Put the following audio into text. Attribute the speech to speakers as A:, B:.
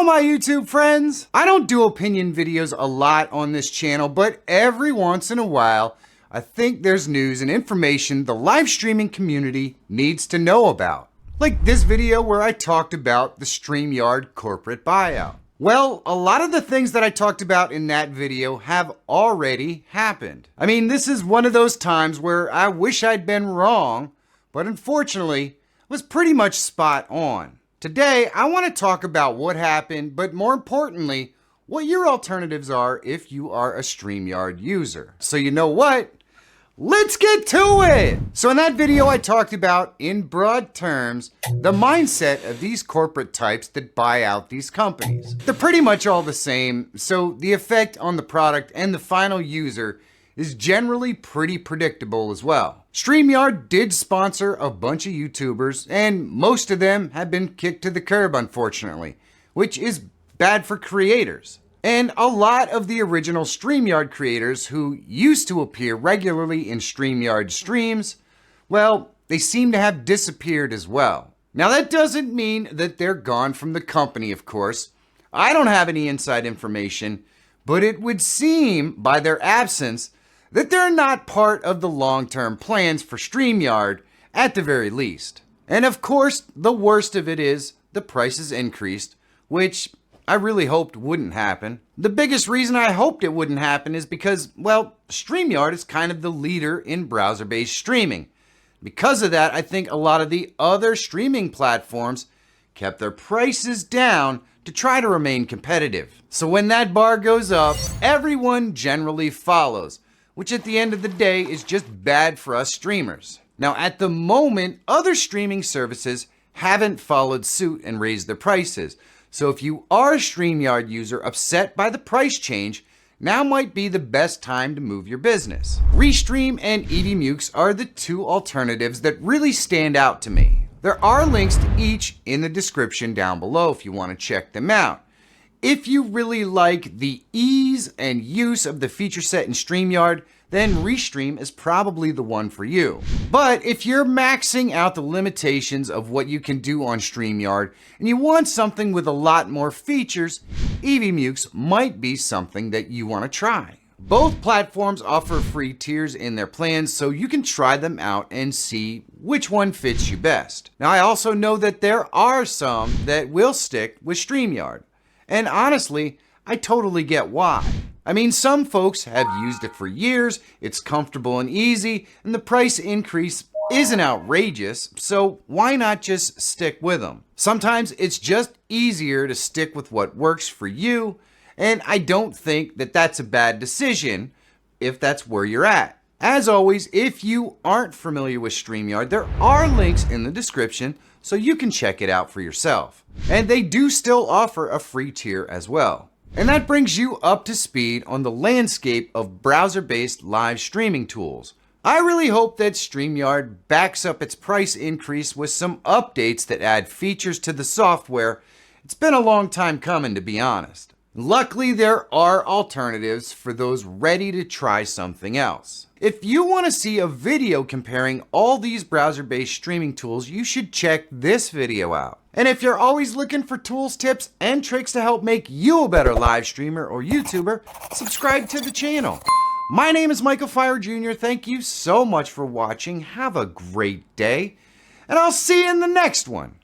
A: my YouTube friends! I don't do opinion videos a lot on this channel, but every once in a while, I think there's news and information the live streaming community needs to know about. Like this video where I talked about the Streamyard corporate buyout. Well, a lot of the things that I talked about in that video have already happened. I mean, this is one of those times where I wish I'd been wrong, but unfortunately, it was pretty much spot on. Today, I want to talk about what happened, but more importantly, what your alternatives are if you are a Streamyard user. So you know what? Let's get to it! So in that video, I talked about, in broad terms, the mindset of these corporate types that buy out these companies. They're pretty much all the same, so the effect on the product and the final user is generally pretty predictable as well. Streamyard did sponsor a bunch of YouTubers, and most of them have been kicked to the curb, unfortunately, which is bad for creators. And a lot of the original Streamyard creators who used to appear regularly in Streamyard streams, well, they seem to have disappeared as well. Now that doesn't mean that they're gone from the company, of course. I don't have any inside information, but it would seem by their absence that they're not part of the long-term plans for Streamyard at the very least. And of course, the worst of it is the prices increased, which I really hoped wouldn't happen. The biggest reason I hoped it wouldn't happen is because, well, Streamyard is kind of the leader in browser-based streaming. Because of that, I think a lot of the other streaming platforms kept their prices down to try to remain competitive. So when that bar goes up, everyone generally follows, which at the end of the day is just bad for us streamers. Now at the moment, other streaming services haven't followed suit and raised their prices. So if you are a Streamyard user upset by the price change, now might be the best time to move your business. Restream and EVMukes are the two alternatives that really stand out to me. There are links to each in the description down below if you want to check them out. If you really like the ease and use of the feature set in Streamyard, then Restream is probably the one for you. But if you're maxing out the limitations of what you can do on Streamyard and you want something with a lot more features, EVMukes might be something that you want to try. Both platforms offer free tiers in their plans, so you can try them out and see which one fits you best. Now I also know that there are some that will stick with Streamyard. And honestly, I totally get why. I mean, some folks have used it for years, it's comfortable and easy, and the price increase isn't outrageous, so why not just stick with them? Sometimes it's just easier to stick with what works for you, and I don't think that that's a bad decision if that's where you're at. As always, if you aren't familiar with Streamyard, there are links in the description so you can check it out for yourself. And they do still offer a free tier as well. And that brings you up to speed on the landscape of browser-based live streaming tools. I really hope that Streamyard backs up its price increase with some updates that add features to the software. It's been a long time coming, to be honest. Luckily, there are alternatives for those ready to try something else. If you want to see a video comparing all these browser-based streaming tools, you should check this video out. And if you're always looking for tools, tips, and tricks to help make you a better live streamer or YouTuber, subscribe to the channel. My name is Michael Feyrer Jr. Thank you so much for watching. Have a great day, and I'll see you in the next one.